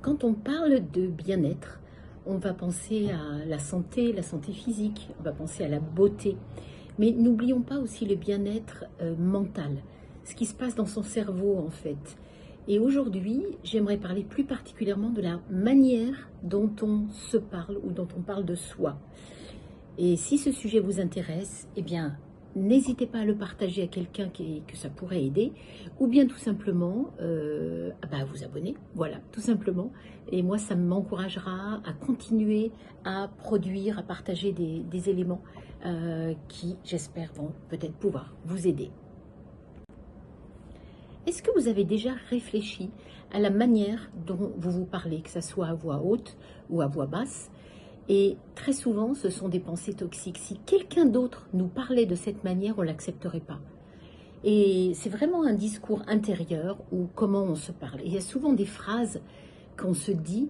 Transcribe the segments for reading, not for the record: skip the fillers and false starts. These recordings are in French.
Quand on parle de bien-être, on va penser à la santé physique, on va penser à la beauté. Mais n'oublions pas aussi le bien-être mental, ce qui se passe dans son cerveau en fait. Et aujourd'hui, j'aimerais parler plus particulièrement de la manière dont on se parle ou dont on parle de soi. Et si ce sujet vous intéresse, eh bien, n'hésitez pas à le partager à quelqu'un que ça pourrait aider, ou bien tout simplement à vous abonner, voilà, tout simplement. Et moi, ça m'encouragera à continuer à produire, à partager des éléments qui, j'espère, vont peut-être pouvoir vous aider. Est-ce que vous avez déjà réfléchi à la manière dont vous vous parlez, que ce soit à voix haute ou à voix basse? Et très souvent, ce sont des pensées toxiques. Si quelqu'un d'autre nous parlait de cette manière, on ne l'accepterait pas. Et c'est vraiment un discours intérieur ou comment on se parle. Et il y a souvent des phrases qu'on se dit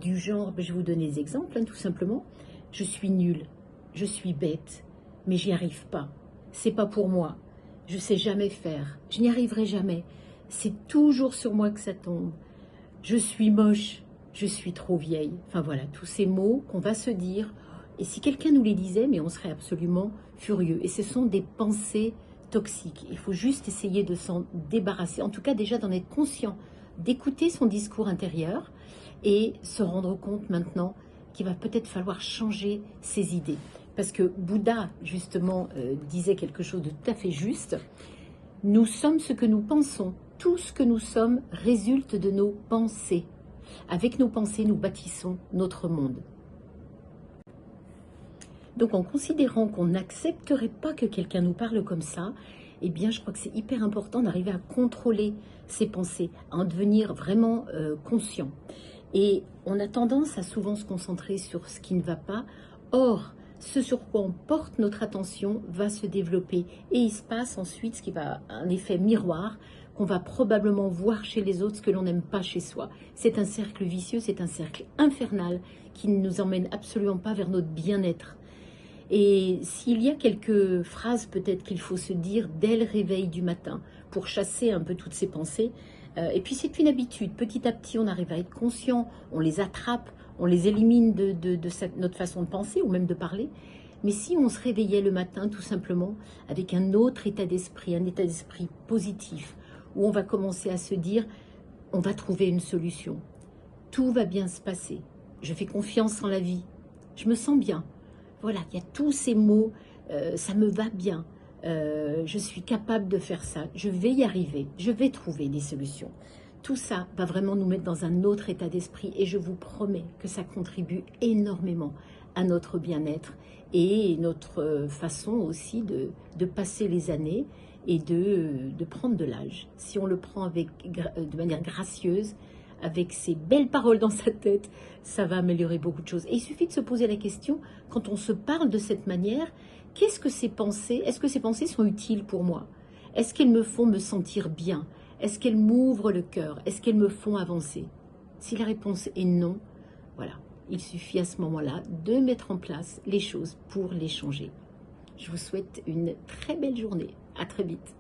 du genre, je vais vous donner des exemples, tout simplement. Je suis nulle, je suis bête, mais j'y arrive pas. C'est pas pour moi. Je sais jamais faire. Je n'y arriverai jamais. C'est toujours sur moi que ça tombe. Je suis moche, je suis trop vieille. Enfin voilà, tous ces mots qu'on va se dire. Et si quelqu'un nous les disait, mais on serait absolument furieux. Et ce sont des pensées toxiques. Il faut juste essayer de s'en débarrasser. En tout cas, déjà d'en être conscient, d'écouter son discours intérieur et se rendre compte maintenant qu'il va peut-être falloir changer ses idées. Parce que Bouddha, justement, disait quelque chose de tout à fait juste. Nous sommes ce que nous pensons. Tout ce que nous sommes résulte de nos pensées. Avec nos pensées, nous bâtissons notre monde. Donc en considérant qu'on n'accepterait pas que quelqu'un nous parle comme ça, eh bien je crois que c'est hyper important d'arriver à contrôler ses pensées, à en devenir vraiment conscient. Et on a tendance à souvent se concentrer sur ce qui ne va pas. Or, ce sur quoi on porte notre attention va se développer. Et il se passe ensuite ce qui va un effet miroir, qu'on va probablement voir chez les autres ce que l'on n'aime pas chez soi. C'est un cercle vicieux, c'est un cercle infernal qui ne nous emmène absolument pas vers notre bien-être. Et s'il y a quelques phrases peut-être qu'il faut se dire dès le réveil du matin pour chasser un peu toutes ces pensées, et puis c'est une habitude, petit à petit on arrive à être conscient, on les attrape, on les élimine de notre façon de penser ou même de parler. Mais si on se réveillait le matin tout simplement avec un autre état d'esprit, un état d'esprit positif, où on va commencer à se dire on va trouver une solution, tout va bien se passer, je fais confiance en la vie, je me sens bien. Voilà, il y a tous ces mots, ça me va bien, je suis capable de faire ça, je vais y arriver, je vais trouver des solutions. Tout ça va vraiment nous mettre dans un autre état d'esprit et je vous promets que ça contribue énormément à notre bien-être et notre façon aussi de passer les années et de prendre de l'âge. Si on le prend de manière gracieuse, avec ces belles paroles dans sa tête, ça va améliorer beaucoup de choses. Et il suffit de se poser la question, quand on se parle de cette manière, qu'est-ce que ces pensées, est-ce que ces pensées sont utiles pour moi? Est-ce qu'elles me font me sentir bien? Est-ce qu'elles m'ouvrent le cœur? Est-ce qu'elles me font avancer? Si la réponse est non, voilà, il suffit à ce moment-là de mettre en place les choses pour les changer. Je vous souhaite une très belle journée. À très vite.